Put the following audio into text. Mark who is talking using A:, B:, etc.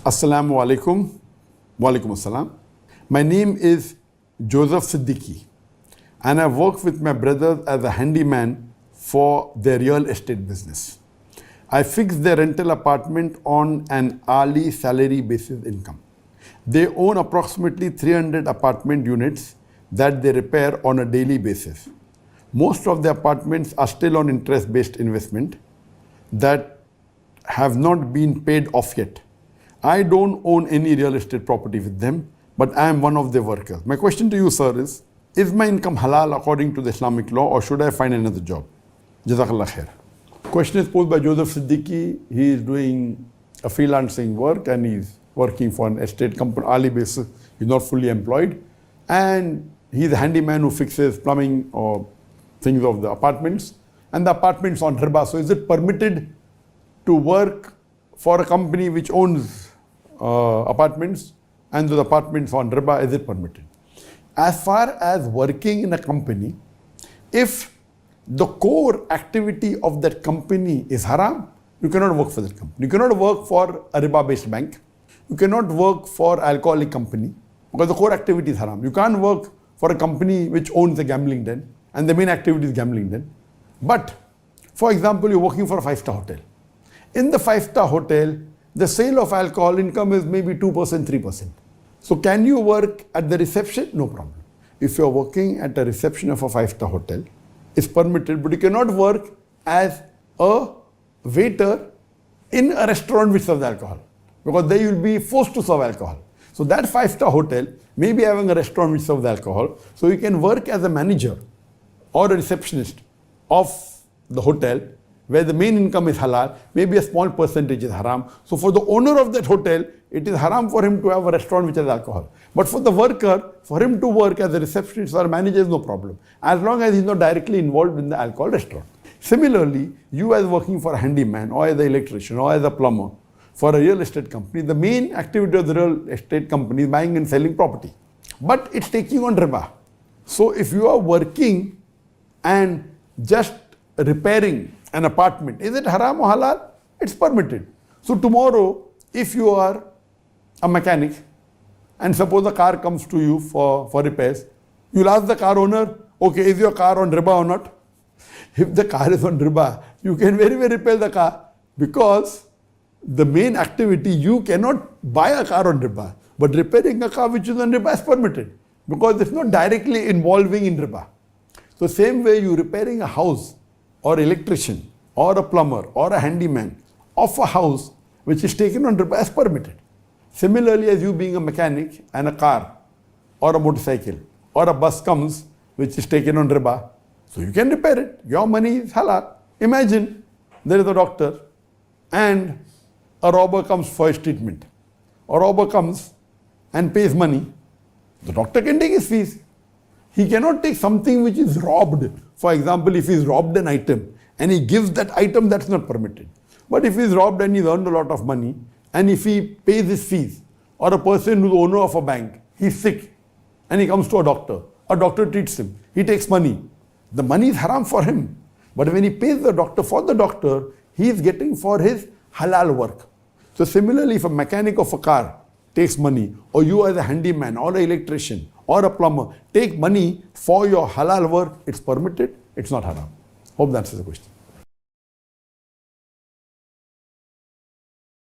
A: Assalamu alaikum. Walaikum assalam. My name is Joseph Siddiqui and I work with my brothers as a handyman for their real estate business. I fix their rental apartment on an hourly salary basis income. They own approximately 300 apartment units that they repair on a daily basis. Most of the apartments are still on interest-based investment that have not been paid off yet. I don't own any real estate property with them, but I am one of their workers. My question to you, sir, is my income halal according to the Islamic law, or should I find another job? Jazakallah khair. Question is posed by Joseph Siddiqui. He is doing a freelancing work and he's working for an estate company, hourly basis. He's not fully employed. And he's a handyman who fixes plumbing or things of the apartments. And the apartments on riba. So is it permitted to work for a company which owns apartments and those apartments on riba? Is it permitted? As far as working in a company, if the core activity of that company is haram, you cannot work for that company. You cannot work for a riba-based bank. You cannot work for alcoholic company because the core activity is haram. You can't work for a company which owns a gambling den and the main activity is gambling den. But, for example, you're working for a 5-star hotel. In the 5-star hotel, the sale of alcohol income is maybe 2%, 3%. So can you work at the reception? No problem. If you're working at the reception of a 5-star hotel, it's permitted, but you cannot work as a waiter in a restaurant which serves alcohol, because there you'll be forced to serve alcohol. So that 5-star hotel may be having a restaurant which serves alcohol, so you can work as a manager or a receptionist of the hotel where the main income is halal, maybe a small percentage is haram. So for the owner of that hotel, it is haram for him to have a restaurant which has alcohol. But for the worker, for him to work as a receptionist or a manager is no problem, as long as he's not directly involved in the alcohol restaurant. Similarly, you as working for a handyman or as an electrician or as a plumber for a real estate company, the main activity of the real estate company is buying and selling property. But it's taking on riba. So if you are working and just repairing an apartment, is it haram or halal? It's permitted. So tomorrow, if you are a mechanic and suppose a car comes to you for repairs, you'll ask the car owner, okay, is your car on riba or not? If the car is on riba, you can very well repair the car, because the main activity, you cannot buy a car on riba, but repairing a car which is on riba is permitted because it's not directly involving in riba. So same way, you repairing a house or electrician or a plumber or a handyman of a house which is taken on riba is permitted. Similarly, as you being a mechanic and a car or a motorcycle or a bus comes which is taken on riba, so you can repair it. Your money is halal. Imagine there is a doctor and a robber comes for his treatment. A robber comes and pays money. The doctor can take his fees. He cannot take something which is robbed. For example, if he's robbed an item and he gives that item, that's not permitted. But if he's robbed and he's earned a lot of money, and if he pays his fees, or a person who's the owner of a bank, he's sick and he comes to a doctor treats him, he takes money. The money is haram for him. But when he pays the doctor for the doctor, he is getting for his halal work. So similarly, if a mechanic of a car takes money, or you as a handyman or an electrician or a plumber take money for your halal work, it's permitted, it's not haram. Hope that answers the question.